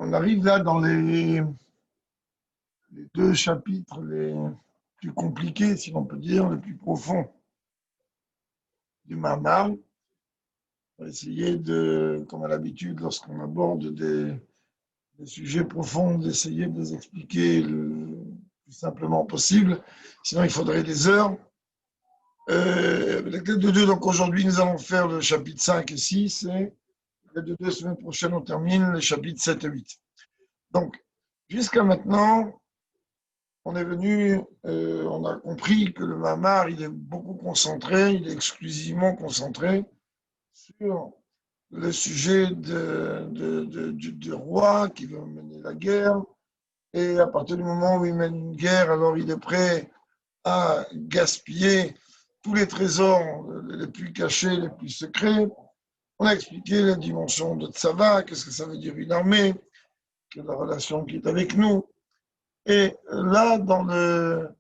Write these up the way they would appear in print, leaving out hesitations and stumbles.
On arrive là dans les deux chapitres les plus compliqués, si l'on peut dire, les plus profonds du Mahamar. On va essayer de, comme à l'habitude, lorsqu'on aborde des sujets profonds, d'essayer de les expliquer le plus simplement possible. Sinon, il faudrait des heures. Avec l'aide de Dieu, donc aujourd'hui, nous allons faire le chapitre 5 et 6. Et avec l'aide de Dieu, semaine prochaine, on termine les chapitres 7 et 8. Donc, jusqu'à maintenant, on est venu, on a compris que le Mahamar, il est beaucoup concentré, il est exclusivement concentré sur le sujet du roi qui veut mener la guerre. Et à partir du moment où il mène une guerre, alors il est prêt à gaspiller tous les trésors les plus cachés, les plus secrets. On a expliqué la dimension de Tzava, qu'est-ce que ça veut dire une armée, quelle est la relation qui est avec nous. Et là, dans le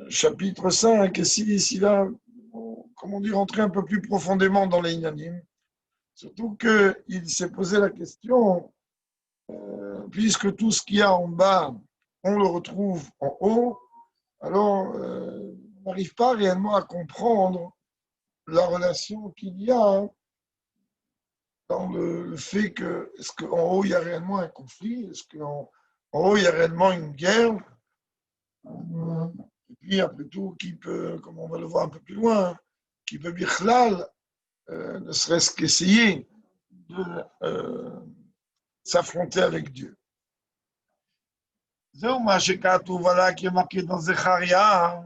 chapitre 5, et si là, comment dire, rentrer un peu plus profondément dans les Inyanim, surtout qu'il s'est posé la question, puisque tout ce qu'il y a en bas, on le retrouve en haut, alors on n'arrive pas réellement à comprendre la relation qu'il y a dans le fait que, est-ce qu'en haut il y a réellement un conflit, est-ce qu'en haut il y a réellement une guerre, et puis après tout, qui peut, comme on va le voir un peu plus loin, qui peut bichlal, ne serait-ce qu'essayer de s'affronter avec Dieu. זהו מה שכתוב עלה כי marqué dans Zecharia,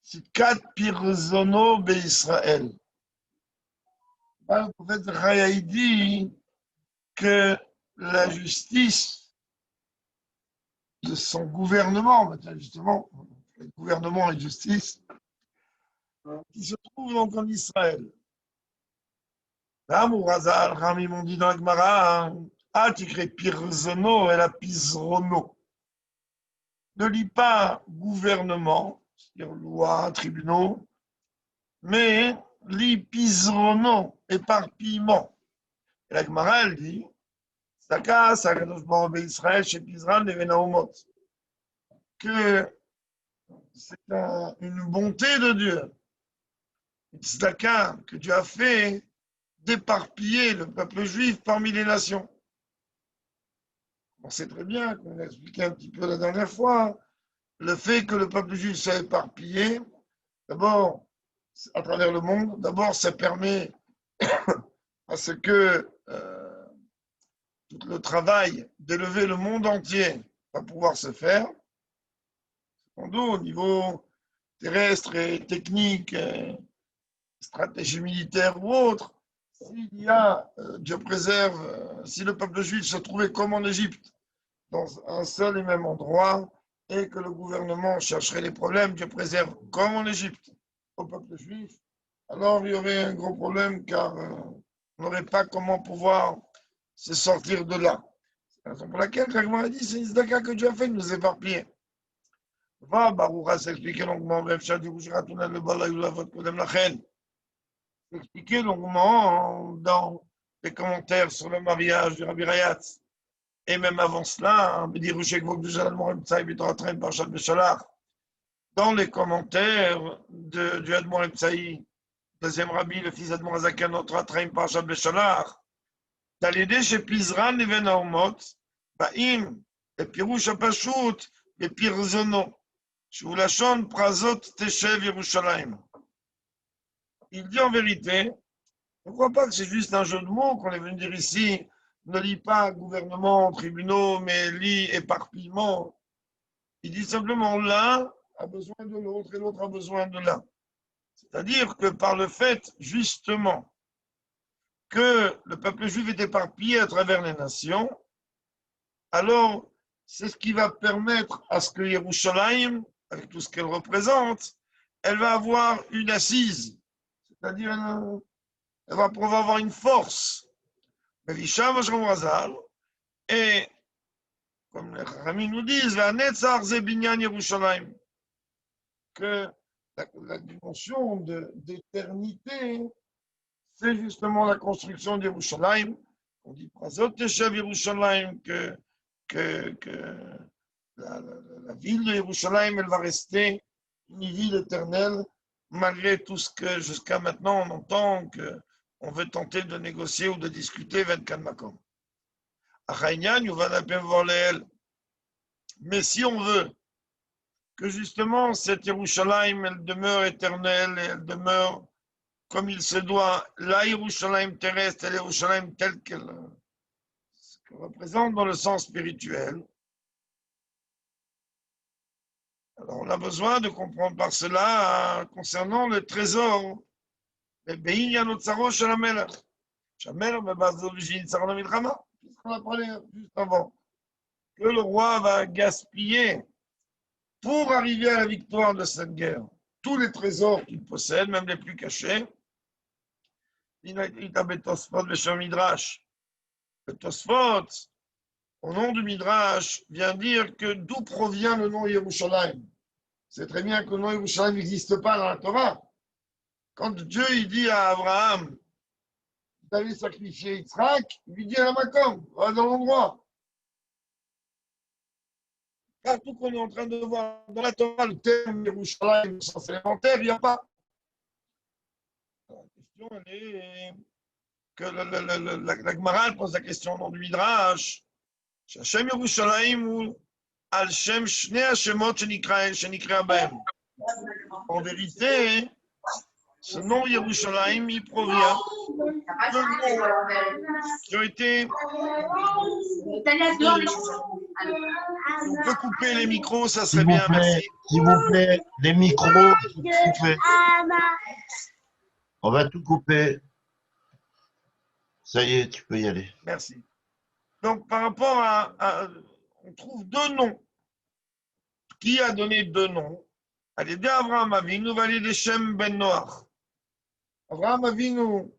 צדקת פרזונו בישראל. Le prophète Zecharia il dit que la justice de son gouvernement, justement, le gouvernement et justice, qui se trouve donc en Israël. Là, Mourazal, Rami m'ont dit dans la Gemara, ah, tu crées Pirzono et la Pizrono. Ne lis pas gouvernement, c'est-à-dire loi, tribunaux, mais lis Pizrono, éparpillement. Et la Gemara, elle dit, Saka, Sakadosh Baruch Israël, chez Pizran, les Venaumot, que c'est une bonté de Dieu, une tzedaka que Dieu a fait d'éparpiller le peuple juif parmi les nations. On sait très bien, qu'on a expliqué un petit peu la dernière fois, le fait que le peuple juif soit éparpillé, d'abord, à travers le monde, d'abord, ça permet à ce que tout le travail d'élever le monde entier va pouvoir se faire, au niveau terrestre et technique, stratégie militaire ou autre. S'il y a, Dieu préserve, si le peuple juif se trouvait comme en Égypte, dans un seul et même endroit, et que le gouvernement chercherait les problèmes, Dieu préserve comme en Égypte au peuple juif, alors il y aurait un gros problème car on n'aurait pas comment pouvoir se sortir de là. C'est la raison pour laquelle Chagma a dit c'est une tzedaka que Dieu a fait de nous éparpiller. Va, Baruch s'expliquer longuement, bref, le bala yulavot kodem lachen. Expliqué longuement dans les commentaires sur le mariage du Rabbi Rayatz. Et même avant cela, dans les commentaires du Admor Emtsaï, deuxième rabbi, le fils d'Admor Azaken, notre Atraim Parashat Beshalach, dans l'idée chez Pizran et Venaumot, Baim, le Pirouche Apashut, le Pirzono, Shulashon Prazot Teshev Yerushalayim. Il dit en vérité, je ne crois pas que c'est juste un jeu de mots qu'on est venu dire ici, ne lis pas gouvernement, tribunaux, mais lis éparpillement. Il dit simplement l'un a besoin de l'autre et l'autre a besoin de l'un. C'est-à-dire que par le fait, justement, que le peuple juif est éparpillé à travers les nations, alors c'est ce qui va permettre à ce que Yerushalayim, avec tout ce qu'elle représente, elle va avoir une assise. C'est-à-dire, elle va pouvoir avoir une force. Et comme les Chachamim nous disent, que la dimension d'éternité, c'est justement la construction d'Yerushalayim, On dit Prazot Teshav Yerushalayim, que la ville de Yerushalayim, elle va rester une ville éternelle, malgré tout ce que jusqu'à maintenant on entend qu'on veut tenter de négocier ou de discuter 24 Makom. Mais si on veut que justement cette Yerushalayim, elle demeure éternelle, et elle demeure comme il se doit, la Yerushalayim terrestre et la Yerushalayim telle qu'elle représente dans le sens spirituel. Alors on a besoin de comprendre par cela concernant le trésor. Puisqu'on a parlé juste avant, que le roi va gaspiller pour arriver à la victoire de cette guerre tous les trésors qu'il possède, même les plus cachés. Le Tosfot, au nom du Midrash, vient dire que d'où provient le nom Yerushalayim. C'est très bien que le nom Yerushalayim n'existe pas dans la Torah. Quand Dieu il dit à Abraham d'aller sacrifier Yitzhak, il lui dit à la Makom, va dans l'endroit. Partout qu'on est en train de voir dans la Torah, le terme Yerushalayim, au sens élémentaire, il n'y a pas. La question, elle est que la Gemara pose la question au nom du Midrash. Hashem Yerushalayim ou al Shem Shnei Hashemot shenikra b'hem. En vérité, ce nom Yerushalayim, il provient de noms qui ont été. On peut couper les micros, ça serait bien, merci. S'il vous plaît, les micros, coupez. On va tout couper. Ça y est, tu peux y aller. Merci. Donc, par rapport on trouve deux noms. Qui a donné deux noms? Allez, d'Abraham Avinu, va aller de Shem Ben Noach. Abraham Avinu,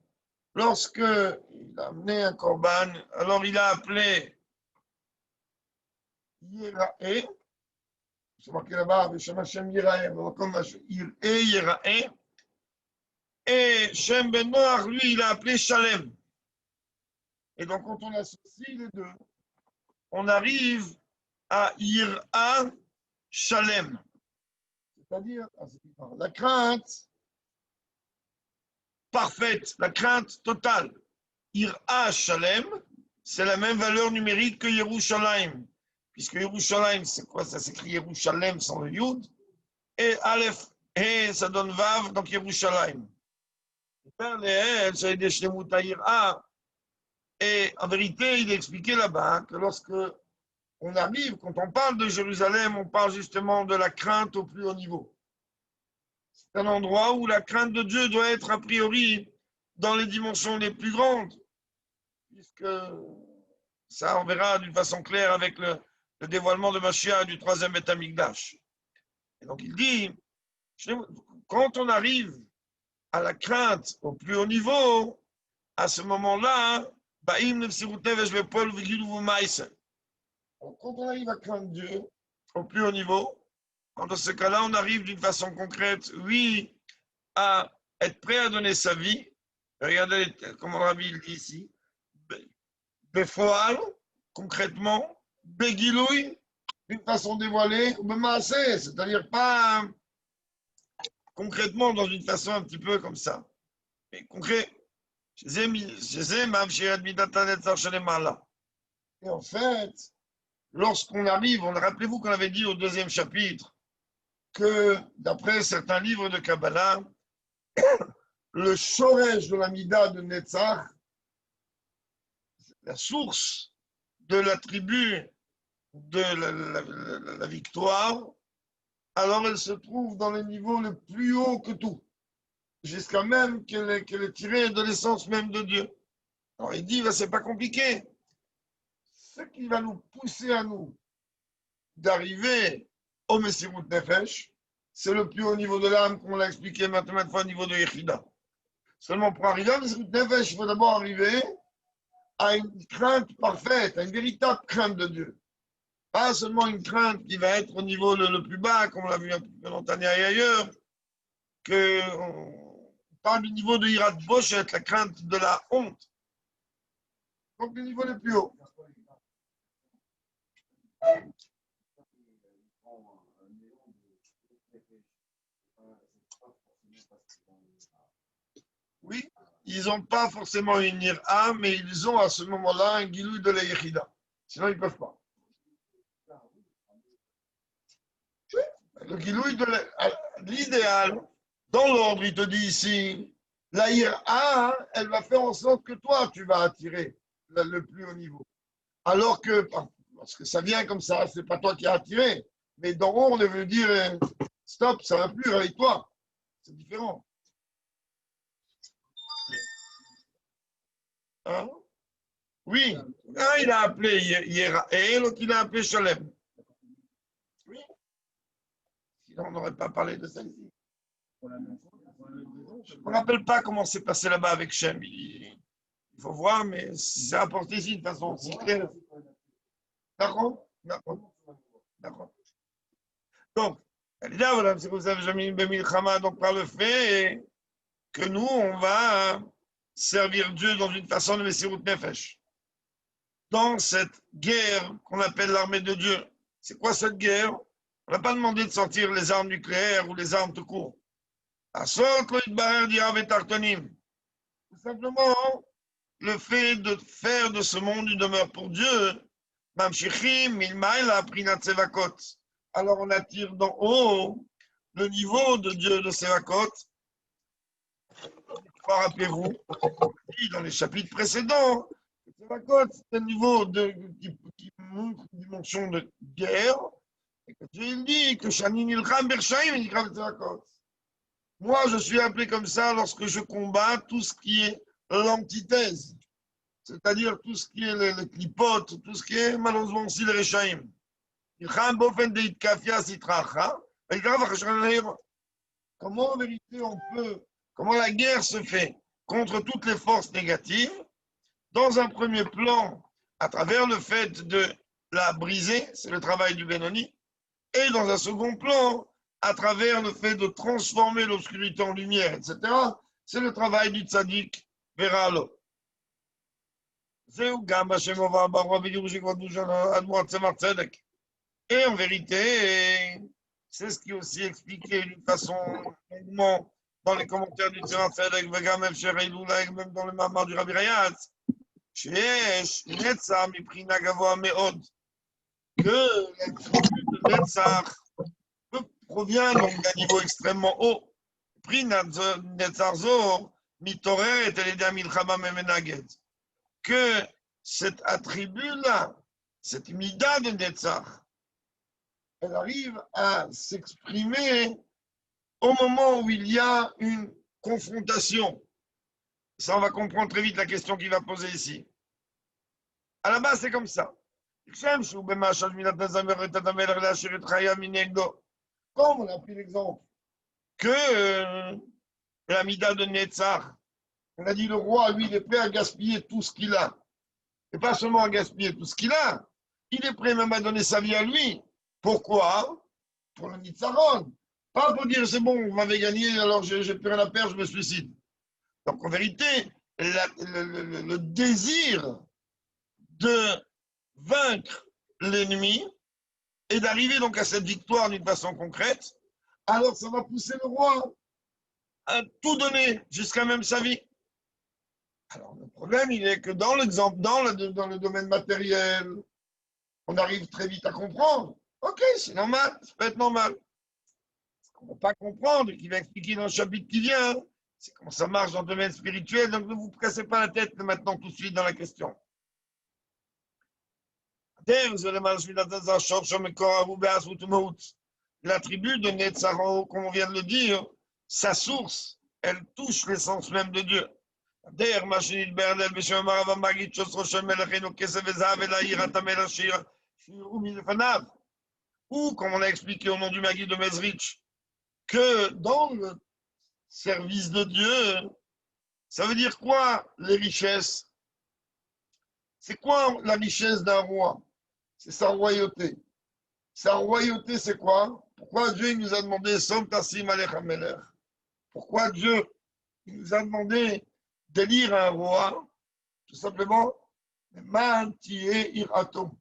lorsque il a amené un korban, alors il a appelé Yirae, c'est marqué là-bas, Shem Hashem Yirae, comme Yirae, et Shem Ben Noach, lui, il a appelé Shalem. Et donc, quand on associe les deux, on arrive à Yira Shalem. C'est-à-dire la crainte parfaite, la crainte totale. Ira Shalem, c'est la même valeur numérique que Yerushalayim. Puisque Yerushalayim, c'est quoi? Ça s'écrit Yerushalem sans le Yud. Et Aleph, et ça donne Vav, donc Yerushalayim. Et en vérité, il est expliqué là-bas que lorsque on arrive, quand on parle de Jérusalem, on parle justement de la crainte au plus haut niveau. C'est un endroit où la crainte de Dieu doit être a priori dans les dimensions les plus grandes, puisque ça on verra d'une façon claire avec le dévoilement de Mashiach du troisième Beth Amikdash. Et donc il dit, quand on arrive à la crainte au plus haut niveau, à ce moment-là, quand on arrive à craindre Dieu au plus haut niveau, dans ce cas-là, on arrive d'une façon concrète, oui, à être prêt à donner sa vie. Regardez comment Rabbi il dit ici. Befoal, concrètement, Begiloui, d'une façon dévoilée, Bemassé, c'est-à-dire pas concrètement dans une façon un petit peu comme ça. Mais concret. Et en fait, lorsqu'on arrive, rappelez-vous qu'on avait dit au deuxième chapitre que d'après certains livres de Kabbalah, le shoresh de la Mida de Netzach, la source de l'attribut de la victoire, alors elle se trouve dans les niveaux les plus hauts que tout, jusqu'à même qu'elle est tirée de l'essence même de Dieu. Alors il dit, c'est pas compliqué. Ce qui va nous pousser à nous d'arriver au Messirut Nefesh, c'est le plus haut niveau de l'âme, comme on l'a expliqué maintes fois au niveau de Yechida. Seulement pour arriver au Messirut Nefesh, il faut d'abord arriver à une crainte parfaite, à une véritable crainte de Dieu. Pas seulement une crainte qui va être au niveau le plus bas, comme on l'a vu un peu dans Tania et ailleurs, qu'on parle du niveau de Hirat Boshet, la crainte de la honte. Donc le niveau le plus haut. Oui, ils n'ont pas forcément une ira, mais ils ont à ce moment-là un guilou de la yechida. Sinon, ils ne peuvent pas. Le guilou de l'idéal, dans l'ordre, il te dit ici, la ira, elle va faire en sorte que toi, tu vas attirer le plus haut niveau. Alors que, parce que ça vient comme ça, c'est pas toi qui as attiré. Mais d'en haut, on veut dire, stop, ça va plus, réveille-toi. C'est différent. Hein? Oui. Un, il a appelé Yera et l'autre, il a appelé Shalem. Oui. Sinon, on n'aurait pas parlé de ça ici. Je ne me rappelle pas comment c'est passé là-bas avec Shem. Il faut voir, mais c'est apporté ici de façon si claire. D'accord? D'accord. D'accord. Donc, c'est comme ça, donc par le fait que nous, on va servir Dieu dans une façon de Messirut Nefesh. Dans cette guerre qu'on appelle l'armée de Dieu. C'est quoi cette guerre? On n'a pas demandé de sortir les armes nucléaires ou les armes tout court. Tout simplement, le fait de faire de ce monde une demeure pour Dieu, alors on attire d'en haut le niveau de Dieu de Sevakot. Rappelez-vous, dans les chapitres précédents, Sevakot, c'est un niveau qui montre une dimension de guerre. Et que Dieu dit que Shanin Ilcham Bershaim, il dit Sevakot. Moi, je suis appelé comme ça lorsque je combats tout ce qui est l'antithèse, c'est-à-dire tout ce qui est les clipotes, tout ce qui est malheureusement aussi les Rechaim. Comment en vérité comment la guerre se fait contre toutes les forces négatives? Dans un premier plan, à travers le fait de la briser, c'est le travail du Benoni, et dans un second plan, à travers le fait de transformer l'obscurité en lumière, etc., c'est le travail du tzaddik vers l'eau. Et en vérité, c'est ce qui est aussi expliqué d'une façon longuement dans les commentaires du Tzemach Tzedek, même dans le Mamar du Rabbi Rayatz, que l'attribut de Netzach provient donc d'un niveau extrêmement haut. Que cet attribut-là, cette mida de Netzach, elle arrive à s'exprimer au moment où il y a une confrontation. Ça, on va comprendre très vite la question qu'il va poser ici. À la base, c'est comme ça. Comme on a pris l'exemple que la mida de Netzach, on a dit le roi, lui, il est prêt à gaspiller tout ce qu'il a. Et pas seulement à gaspiller tout ce qu'il a, il est prêt même à donner sa vie à lui. Pourquoi? Pour le Nitzaron. Pas pour dire c'est bon, vous m'avez gagné, alors j'ai plus rien à perdre, je me suicide. Donc en vérité, le désir de vaincre l'ennemi et d'arriver donc à cette victoire d'une façon concrète, alors ça va pousser le roi à tout donner jusqu'à même sa vie. Alors le problème, il est que dans l'exemple, dans le domaine matériel, on arrive très vite à comprendre. Ok, c'est normal, ça peut être normal. Ce qu'on ne va pas comprendre et qui va expliquer dans le chapitre qui vient, c'est comment ça marche dans le domaine spirituel, donc ne vous cassez pas la tête maintenant tout de suite dans la question. L'attribut de Netzaro, comme on vient de le dire, sa source, elle touche l'essence même de Dieu. Ou, comme on a expliqué au nom du Maguide de Mezrich, que dans le service de Dieu, ça veut dire quoi les richesses? C'est quoi la richesse d'un roi? C'est sa royauté. Sa royauté, c'est quoi? Pourquoi Dieu nous a demandé Som Tassim Alecha Melech? Pourquoi Dieu nous a demandé d'élire un roi? Tout simplement, Mantier irato.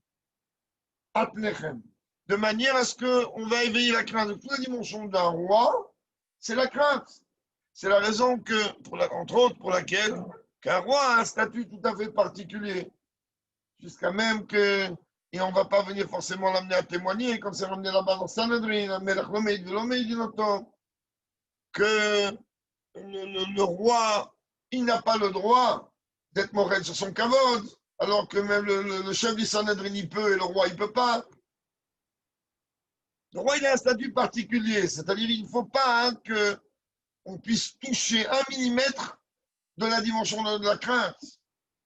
Apnechem. De manière à ce qu'on va éveiller la crainte. De toute la dimension d'un roi, c'est la crainte. C'est la raison que, entre autres, pour laquelle qu'un roi a un statut tout à fait particulier. Jusqu'à même que, et on ne va pas venir forcément l'amener à témoigner, comme c'est ramené là-bas dans Sanhedrin, que le roi, il n'a pas le droit d'être morel sur son kavod, alors que même le chef du Sanhedrin, il peut, et le roi, il ne peut pas. Le roi, il a un statut particulier, c'est-à-dire qu'il ne faut pas qu'on puisse toucher 1 millimètre de la dimension de la crainte.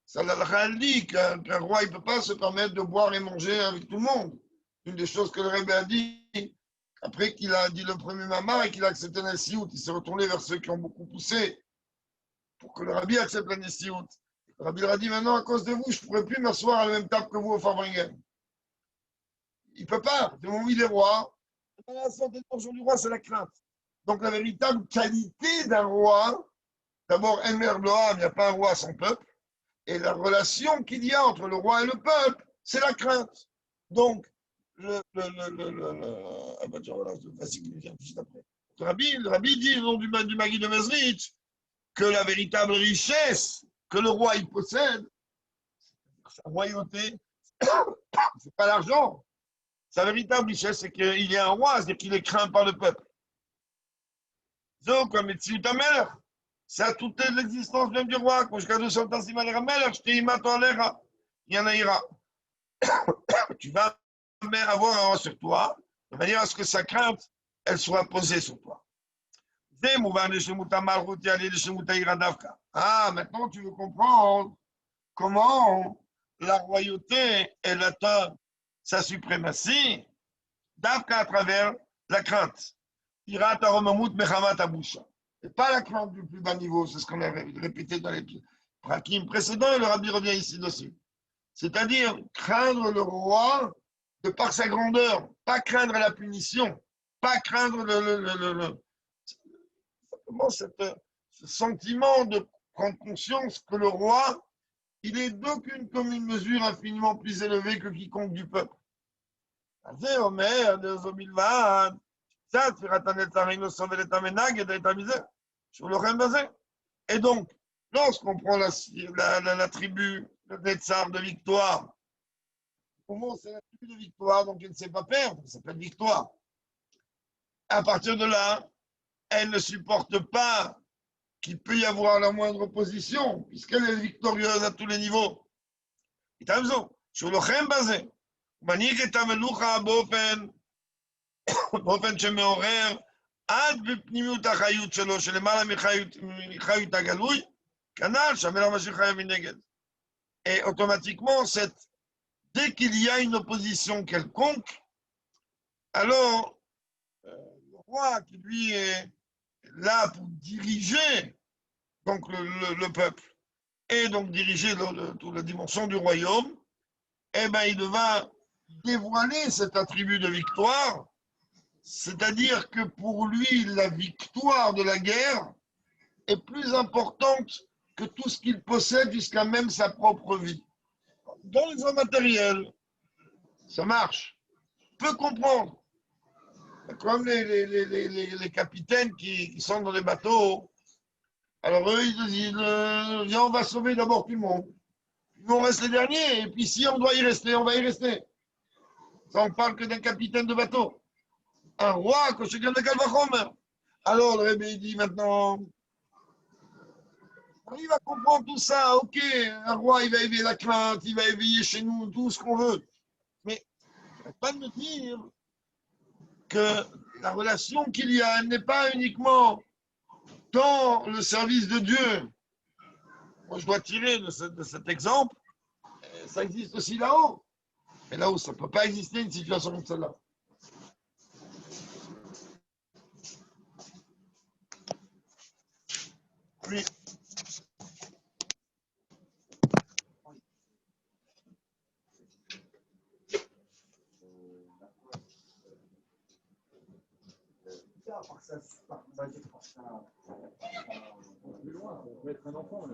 Ça l'a dit qu'un roi, il ne peut pas se permettre de boire et manger avec tout le monde. Une des choses que le Rebbe a dit, après qu'il a dit le premier mamar et qu'il a accepté la Nessiout, il s'est retourné vers ceux qui ont beaucoup poussé pour que le Rabbi accepte la Nessiout. Le Rabbi leur a dit, maintenant, à cause de vous, je ne pourrai plus m'asseoir à la même table que vous au Farbringen. Il ne peut pas. Du moment où il est roi, la santé du roi, c'est la crainte. Donc, la véritable qualité d'un roi, d'abord, Emer Loam, il n'y a pas un roi sans peuple. Et la relation qu'il y a entre le roi et le peuple, c'est la crainte. Donc, le Rabbi dit au nom du Magui de Mezrich que la véritable richesse que le roi il possède, sa royauté, c'est pas l'argent. Sa véritable richesse, c'est qu'il est un roi, c'est-à-dire qu'il est craint par le peuple. Donc, comme c'est à toute l'existence même du roi. Quand je garde son temps, si malheur je te dis, il y en a ira. Tu vas avoir un roi sur toi, de manière à ce que sa crainte, elle soit posée sur toi. Ah, maintenant tu veux comprendre comment la royauté, elle atteint sa suprématie, d'Afka à travers la crainte. Irat aromamut mechamat abusha. Et pas la crainte du plus bas niveau, c'est ce qu'on a répété dans les prakim précédents, et le Rabbi revient ici dessus. C'est-à-dire craindre le roi de par sa grandeur, pas craindre la punition, pas craindre simplement ce sentiment de prendre conscience que le roi, il est d'aucune commune mesure infiniment plus élevé que quiconque du peuple. Et donc, lorsqu'on prend la tribu de Netzar de victoire, comment c'est la tribu de victoire, donc elle ne sait pas perdre, ça s'appelle victoire. À partir de là, elle ne supporte pas qu'il peut y avoir la moindre opposition, puisqu'elle est victorieuse à tous les niveaux. sur le chem basé, מנהיג את המלוכה באופן שמעורר עד בפנימיות החיות שלו, שלמעלה מחיות הגלוי, כנ"ל שהמלך משאיר חיה מנגד. Et automatiquement, dès qu'il y a une opposition quelconque, alors le roi qui lui est là pour diriger donc le peuple et donc diriger toute la dimension du royaume, eh ben il va dévoiler cet attribut de victoire, c'est-à-dire que pour lui, la victoire de la guerre est plus importante que tout ce qu'il possède jusqu'à même sa propre vie. Dans les hommes matériels, ça marche. On peut comprendre. Comme les capitaines qui sont dans les bateaux, alors eux, ils disent, viens, on va sauver d'abord tout le monde. Nous, on reste les derniers, et puis si on doit y rester, on va y rester. Ça, on parle que d'un capitaine de bateau. Un roi, quand chacun de Calvachomer. Alors, le Rebbe dit maintenant, on arrive à comprendre tout ça, ok, un roi, il va éveiller la crainte, il va éveiller chez nous tout ce qu'on veut. Mais, il ne pas de me dire que la relation qu'il y a, elle n'est pas uniquement dans le service de Dieu. Moi, je dois tirer de cet exemple, ça existe aussi là-haut. Et là-haut, ça ne peut pas exister une situation comme celle-là. Oui. Plus loin, on peut être un enfant.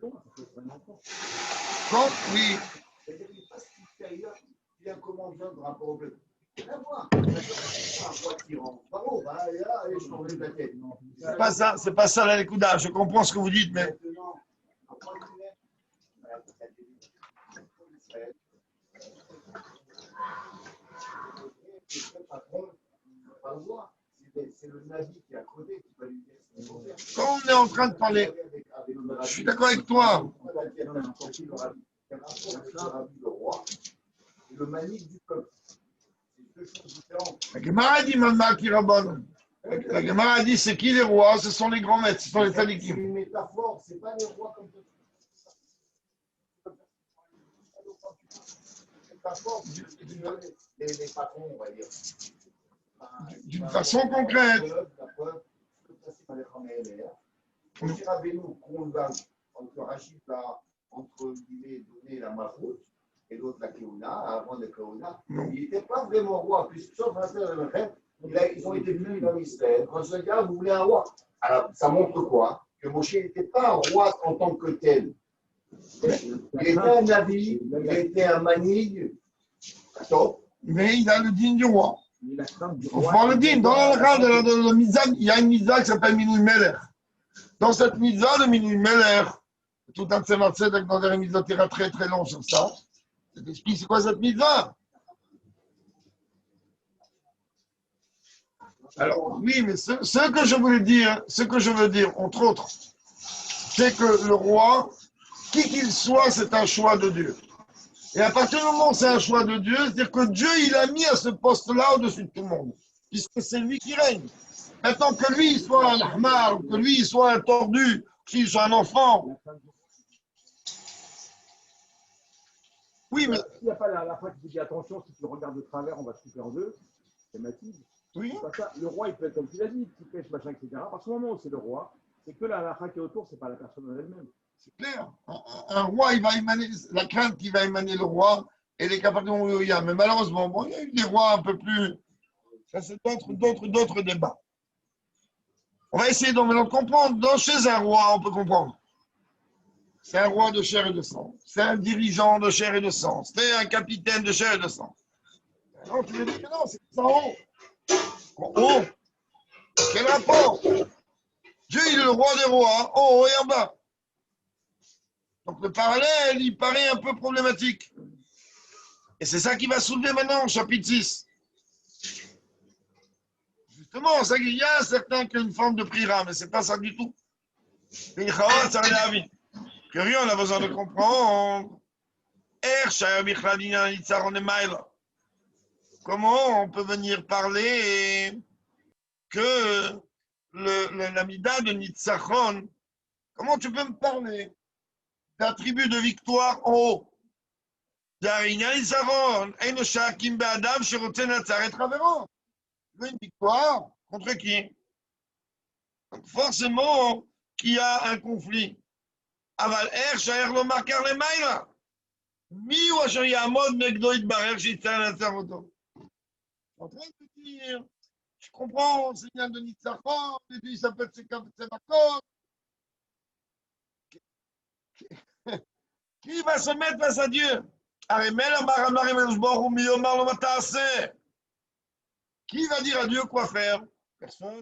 Quand, oui. C'est-à-dire qu'il passe supérieur, il y a un commandant de rapport au peuple. Rien à voir. Un roi tyran. Bravo, là, allez, je m'en vais de la tête. C'est pas ça la Lékouda. Je comprends ce que vous dites, mais. Maintenant, en point de vue, le patron, il ne va pas le voir. C'est le navire qui est à côté qui va lui dire ce qu'il faut faire. Quand on est en train de parler, je suis d'accord avec toi. Le roi et le manique du peuple. C'est deux choses différentes. La Gemara dit Malma Kirabon. La Gemara dit c'est qui les rois? Ce sont les grands maîtres, ce sont les C'est tzadikim. une métaphore, c'est pas les rois comme ça. C'est une métaphore, les patrons, on va dire. D'une façon concrète. La preuve, Moshe Rabbeinu, qu'on va, entre Rachid, entre guillemets, donner la Malchut et l'autre la Keuna, avant la Keuna, il n'était pas vraiment roi, puisque sauf un seul ils ont été punis dans Israël. Quand ce gars voulait un roi. Alors, ça montre quoi? Que Moshe n'était pas un roi en tant que tel. Il était un navi, il était un manille, top. Mais il a le digne du roi. On prend le digne. Dans le cas de la mitzvah, il y a une mitzvah qui s'appelle Minouï Meler. Dans cette mitzvah de Minouï Meler, tout un Tzemar Tzedek dans des mitzvot très très long sur ça. Je t'explique c'est quoi cette mitzvah. Alors, oui, mais ce que je voulais dire, ce que je veux dire, entre autres, c'est que le roi, qui qu'il soit, c'est un choix de Dieu. Et à partir du moment où c'est un choix de Dieu, c'est-à-dire que Dieu, il a mis à ce poste-là au-dessus de tout le monde, puisque c'est lui qui règne. Maintenant que lui, il soit un ahmar, que lui, il soit un tordu, qu'il soit un enfant. Oui, mais... Il n'y a pas la fois qui dit attention, si tu regardes de travers, on va te couper en deux. C'est Mathilde. Oui. Pas ça. Le roi, il peut être comme tu l'as dit, petit pêche, machin, etc. À partir du moment où c'est le roi, c'est que la halakha qui est autour, c'est pas la personne en elle-même. C'est clair. Un roi, il va émaner, la crainte qui va émaner le roi, et les capacités où il y a. Mais malheureusement, bon, il y a eu des rois un peu plus. Ça, c'est d'autres débats. On va essayer donc de comprendre. Chez un roi, on peut comprendre. C'est un roi de chair et de sang. C'est un dirigeant de chair et de sang. C'est un capitaine de chair et de sang. Non, tu veux dire que non, c'est en haut. En haut. Quel rapport? Dieu, il est le roi des rois, en haut et en bas. Donc le parallèle, il paraît un peu problématique. Et c'est ça qui va soulever maintenant, chapitre 6. Justement, ça, il y a certains qui ont une forme de prira, mais ce n'est pas ça du tout. Curieux, on a besoin de comprendre. Comment on peut venir parler que la mida de Nitzachon, comment tu peux me parler d'attribut de victoire en haut? Une victoire contre qui? Donc forcément qu'il y a un conflit. Aval shayer lo makar le maila. Mi ou asher yamod negdo itbarer shitzan atzaroto. En train de dire, je comprends, c'est bien de Nitzachon, et puis ça peut être c'est d'accord. Qui va se mettre face à Dieu? Qui va dire à Dieu quoi faire? Personne.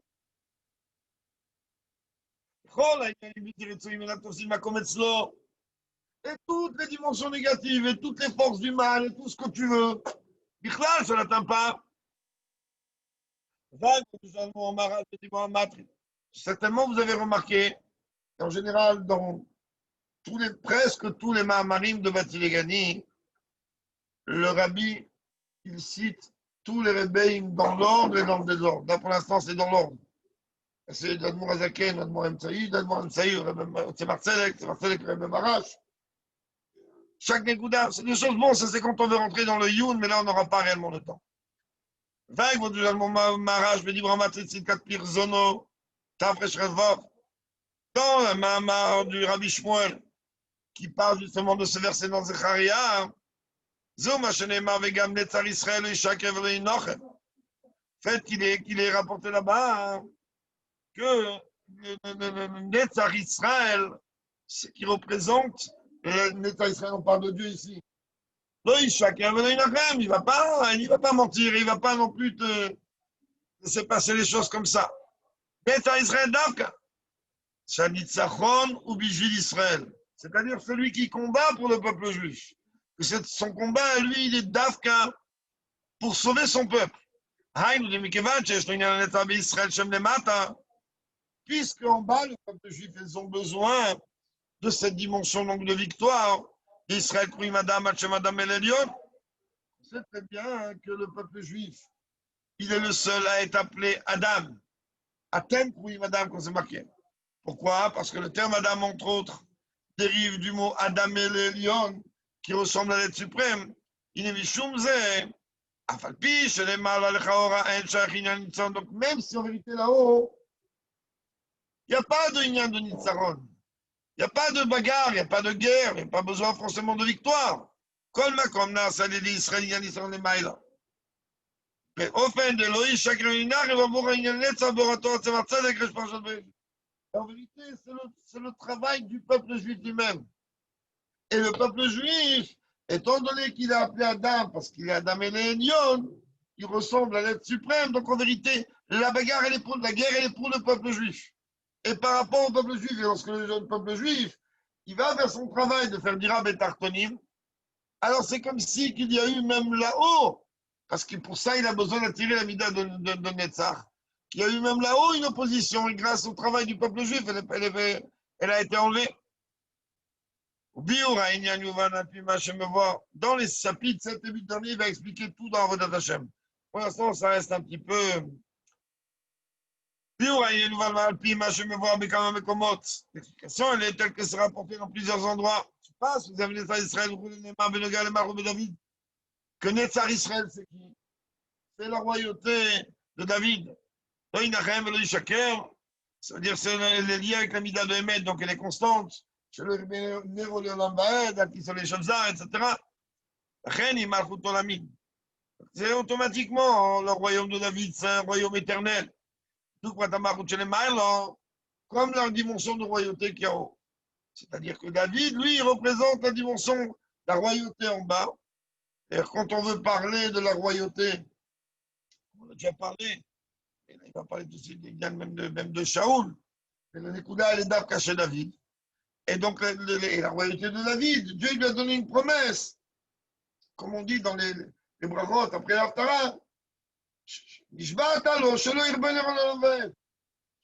Et toutes les dimensions négatives, et toutes les forces du mal, et tout ce que tu veux, Bichlal, ça n'atteint pas. Certainement, vous avez remarqué, en général, dans presque tous les Mahamarim de Batilegani, le rabbi, il cite tous les rebbeim dans l'ordre et dans le désordre. Là, pour l'instant, c'est dans l'ordre. C'est l'Admour Azaken, l'Admour Emtsaï, l'Admour Emtsaï, c'est Marcelek, le Rebbe Marash. Chaque Nekouda, c'est des choses, bon, ça c'est quand on veut rentrer dans le Youn, mais là, on n'aura pas réellement le temps. Vague, votre Admour Marash, Bédibra Matritsit Katpir Zono, Tafresh Revov, dans le Mahamar du Rabbi Shmuel, qui parle justement de ce verset dans Zecharia, Zoum Hashanema Vegam Netzar Israël et Shakev le Inochem. Fait qu'il est rapporté là-bas que le Netzar Israël, ce qui représente l'État Israël. On parle de Dieu ici. Chacun il n'y va pas mentir, il ne va pas non plus te laisser passer les choses comme ça. L'État Israël d'Afka, Shanitzachon ou Bijil Israël, c'est-à-dire celui qui combat pour le peuple juif. Son combat, lui, il est d'Afka pour sauver son peuple. Puisqu'en bas, le peuple juif, ils ont besoin de cette dimension donc, de victoire. Israël, Madame, Madame Elelion. On sait très bien que le peuple juif, il est le seul à être appelé Adam. Atem, Madame, comme c'est marqué. Pourquoi? Parce que le terme Adam, entre autres, dérive du mot Adam Elelion, qui ressemble à l'être suprême. Il est Mishumze. Donc, même si en vérité là-haut, il n'y a pas de Inyan de Nitzaron, il n'y a pas de bagarre, il n'y a pas de guerre, il n'y a pas besoin forcément de victoire. Kol makom na'asa l'État Israël, Inyan Nitzaron les maïla. Mais au fin de l'Oï, chacun l'inar, il va voir Inyan Netza, Borator, Tzevatzad, et Kresh Parchat Be'ez. En vérité, c'est le travail du peuple juif lui-même. Et le peuple juif, étant donné qu'il est appelé Adam, parce qu'il est Adam et Léon, il ressemble à l'être suprême. Donc en vérité, la bagarre, la guerre, elle est pour le peuple juif. Et par rapport au peuple juif, et lorsque le peuple juif, il va faire son travail de faire dirab et tartonim, alors c'est comme si qu'il y a eu même là-haut, parce que pour ça, il a besoin d'attirer la mida de Netzach, qu'il y a eu même là-haut une opposition, et grâce au travail du peuple juif, elle a été enlevée. Dans les chapitres 7 et 8 derniers, il va expliquer tout dans Avodat Hashem. Pour l'instant, ça reste un petit peu. L'explication, elle est telle que c'est rapporté dans plusieurs endroits. Je passe, vous avez Netzar Israël, David. Que Netzar Israël, c'est qui? C'est la royauté de David. C'est-à-dire, c'est lié avec la Mida de Emet, donc elle est constante. Chez le Nero Leolambaed, qui sont les Shabzar, etc. C'est automatiquement le royaume de David, c'est un royaume éternel. Comme la dimension de royauté qu'il y a en haut. C'est-à-dire que David, lui, il représente la dimension de la royauté en bas. Et quand on veut parler de la royauté, on a déjà parlé, et là, il va parler même de Shaoul, mais le Nekuda, elle est d'Ab caché David. Et donc, la royauté de David, Dieu lui a donné une promesse, comme on dit dans les bravotes, après l'Aftara. Il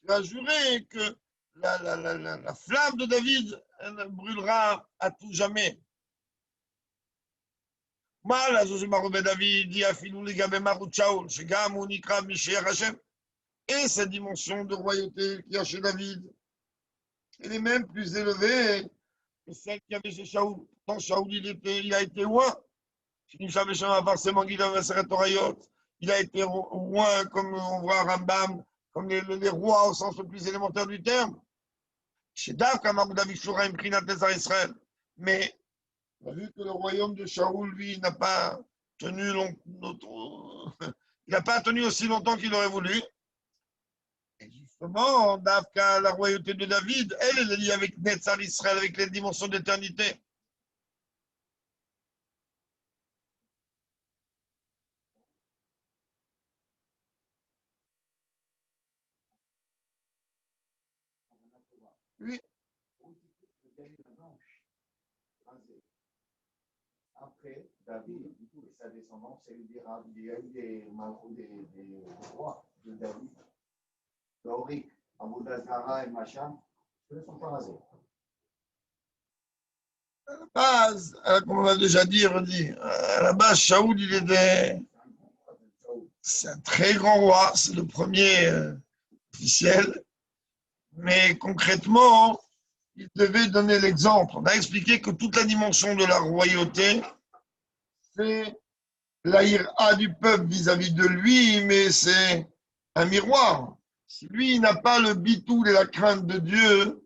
a juré que la flamme de David, elle brûlera à tout jamais. Et cette dimension de royauté qu'il y a chez David, elle est même plus élevée que celle qu'il y avait chez Shaoul. Quand Shaoul, il a été loin. Il a été loin, comme on voit Rambam, comme les rois au sens le plus élémentaire du terme. Chez David Shura Imprinat Netzar Israël. Mais on a vu que le royaume de Shaoul, lui, n'a pas tenu il n'a pas tenu aussi longtemps qu'il aurait voulu. Et justement, Davka, la royauté de David, elle est liée avec Netzar Israël, avec les dimensions d'éternité. Oui. Après, David et sa descendance, il y a eu des rois de David, Lauric, Aboudazara et machin, ils ne sont pas rasés. À la base, comme on a déjà dit, à la base, Shaoul, c'est un très grand roi, c'est le premier officiel, mais concrètement, il devait donner l'exemple. On a expliqué que toute la dimension de la royauté, c'est l'Aïra du peuple vis-à-vis de lui, mais c'est un miroir. Si lui, il n'a pas le bitoul et la crainte de Dieu,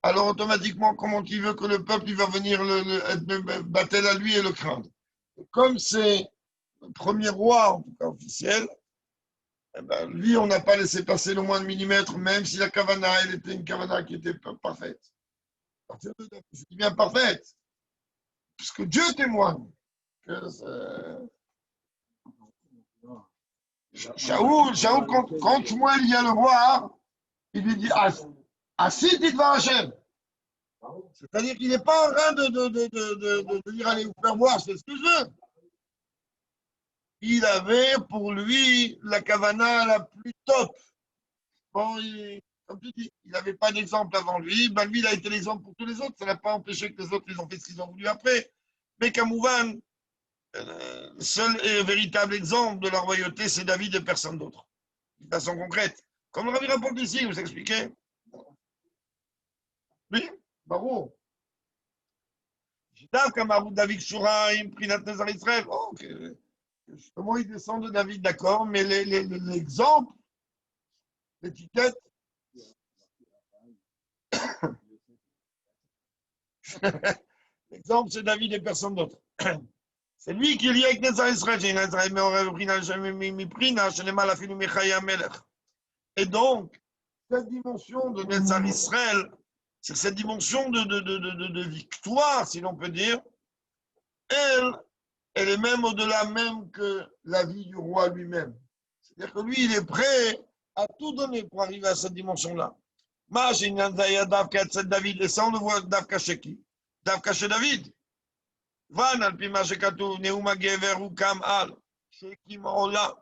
alors automatiquement, comment il veut que le peuple il va venir battre à lui et le craindre. Comme c'est le premier roi, en tout cas officiel, eh ben, lui, on n'a pas laissé passer le moins de millimètre, même si la kavana, elle était une kavana qui était parfaite. Je dis bien parfaite, puisque Dieu témoigne que Shaoul, quand Shmuel vient le voir, il lui dit Assis, devant Hachem. C'est-à-dire qu'il n'est pas en train de dire allez vous faire voir, c'est ce que je veux. Il avait pour lui la kavana la plus top. Bon, comme tu dis, il n'avait pas d'exemple avant lui. Ben, lui, il a été l'exemple pour tous les autres. Ça n'a pas empêché que les autres, ils ont fait ce qu'ils ont voulu après. Mais Kamouvan, le seul et véritable exemple de la royauté, c'est David et personne d'autre. De façon concrète. Comme le Rabbi rapporte ici, vous expliquez. Oui, bravo. David Shuraim, Prinat Nazar Israël. Ok. Comment il descend de David, d'accord, mais l'exemple, l'étiquette, l'exemple, c'est David et personne d'autre. C'est lui qui est lié avec Nazar Israël. Et donc, cette dimension de Nazar Israël, c'est cette dimension de victoire, si l'on peut dire, elle est même au-delà même que la vie du roi lui-même. C'est-à-dire que lui, il est prêt à tout donner pour arriver à cette dimension-là. David, et ça on le voit Davka chez qui? Davka chez David. Van al pima shekatu neuma gever ou kam al. Chez qui là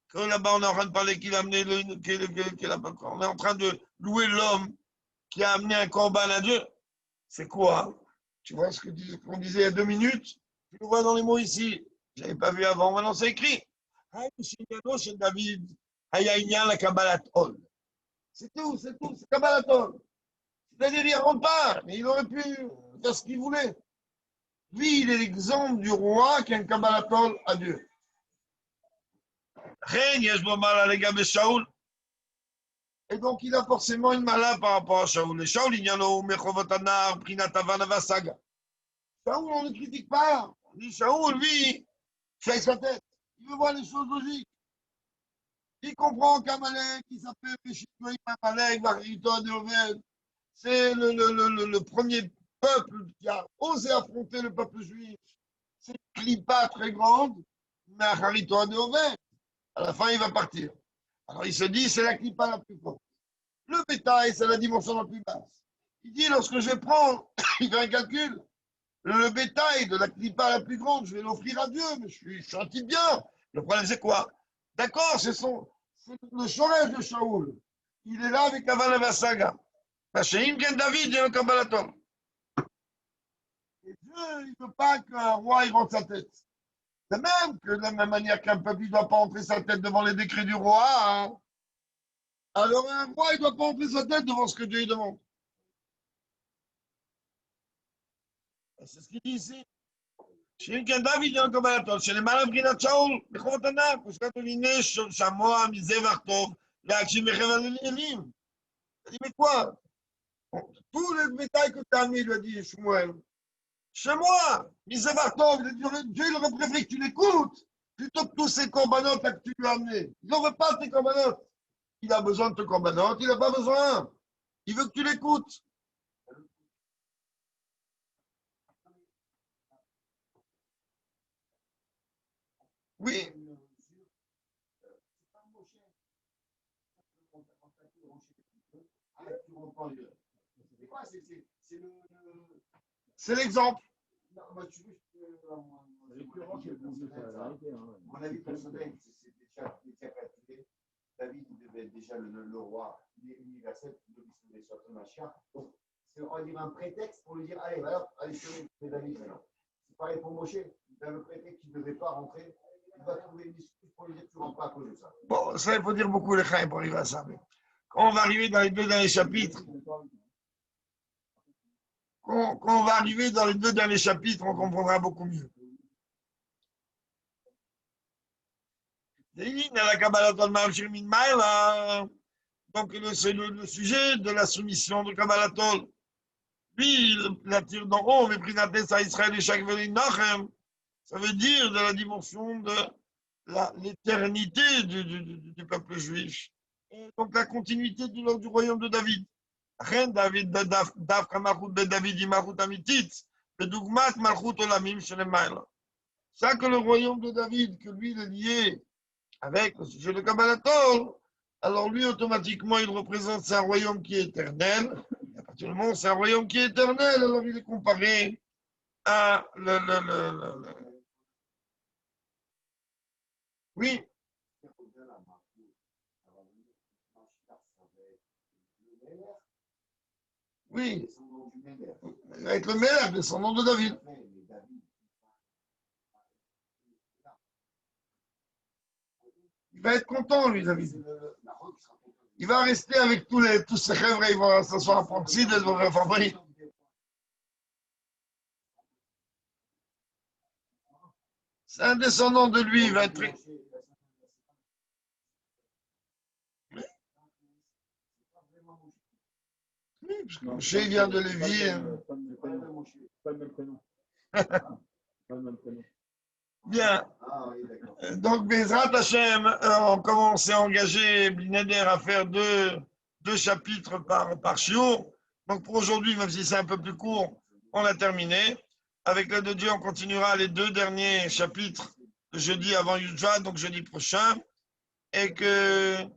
que là-bas on est en train de parler qu'il a amené on est en train de louer l'homme qui a amené un corban à Dieu. C'est quoi? Tu vois ce qu'on disait il y a 2 minutes? Tu le vois dans les mots ici. Je n'avais pas vu avant, maintenant c'est écrit. Chez David, la Kabbalat Ol. C'est tout, c'est Kabbalat Ol. C'est-à-dire, il ne rentre pas, mais il aurait pu faire ce qu'il voulait. Lui, il est l'exemple du roi qui a un Kabbalat Ol à Dieu. Et donc, il a forcément une mala par rapport à Shaoul. Et Shaoul, il y en a Mechovotana, Prinatavana, Saga. Shaoul, on ne critique pas. On dit Shaoul, lui, fait sa tête. Il veut voir les choses logiques. Il comprend qu'Amalek, qui s'appelle Péchitoï Amalek, Varito Deovel, c'est le premier peuple qui a osé affronter le peuple juif. C'est une clipa très grande, mais Varito Deovel. À la fin, il va partir. Alors, il se dit, c'est la clipa la plus forte. Le bétail, c'est la dimension la plus basse. Il dit, lorsque je vais prendre, il fait un calcul, le bétail de la clipa la plus grande, je vais l'offrir à Dieu, mais je suis un type bien. Le problème, c'est quoi? D'accord, c'est le Shoresh de Shaoul. Il est là avec Aval Vasaga. Machéim Ken David, il y a un Kabbalaton. Et Dieu, il ne veut pas qu'un roi il rentre sa tête. C'est même que de la même manière qu'un peuple ne doit pas entrer sa tête devant les décrets du roi, hein. Alors un roi, il ne doit pas entrer sa tête devant ce que Dieu lui demande. C'est ce qu'il dit ici. שאם כן דוד יום קבלתו, שלמעלה מבחינת שאול, בכל התנ"ך, ושכתוב הנה שמוע מזבח טוב, להגשים בחבל אלים. Il dit, mais quoi? Tout le bétail que tu as amené, lui a dit Shmuel, chez moi, Mizebach Tov, Dieu il aurait préféré que tu l'écoutes, plutôt que tous ces corbanotes que tu lui as amenés. Il n'en veut pas tes corbanotes. Il a besoin de tes corbanotes, il n'a pas besoin. Il veut que tu l'écoutes. Oui. C'est l'exemple. Mon avis personnel, c'est déjà calculé. David devait être déjà le roi universel de l'histoire de Machia. Donc, on va dire un prétexte pour lui dire allez, voilà, allez, c'est David maintenant. C'est pareil pour Moshe. Il a le prétexte qu'il ne devait pas rentrer. Il va trouver une excuse pour lui dire tu ne rentres pas à cause de ça. Bon, ça, il faut dire beaucoup les chaim pour arriver à ça. Mais quand on va arriver dans les 2 derniers chapitres, quand on va arriver dans les 2 derniers chapitres, on comprendra beaucoup mieux. Donc, c'est le sujet de la soumission de Kabbalatol. Lui, il la tire d'en haut, mais Prinates à Israël et chaque Nachem, ça veut dire de la dimension de l'éternité du peuple juif. Et donc, la continuité du royaume de David. לכן דווקא מלכות בית דוד היא מלכות אמיתית, בדוגמת מלכות עולמים שלמעלה. Ça que le royaume de David, que lui il est lié avec le sujet de Kabbalatol, alors lui automatiquement il représente un royaume qui est éternel. À partir du moment où c'est un royaume qui est éternel, alors il est comparé à Oui, oui, avec le Melech, descendant de David. Il va être content, lui, David. Il va rester avec tous ses rêves, il va s'asseoir à Proxide, il va faire fabriquer. C'est un descendant de lui, il va être. Oui, parce que Moshe vient de Lévi. Pas le même prénom. Pas le même prénom. Bien. Donc, Bezrat Hashem, on s'est engagé, Blineder, à faire deux chapitres par shiur. Donc, pour aujourd'hui, même si c'est un peu plus court, on a terminé. Avec l'aide de Dieu, on continuera les 2 derniers chapitres de jeudi avant Yudjwa, donc jeudi prochain, et qu'on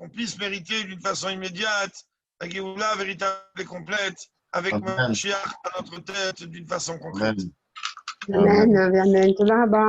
puisse mériter d'une façon immédiate la Géoula véritable et complète, avec Amen. Mashiach à notre tête d'une façon concrète. Amen. Amen. Amen. תודה רבה.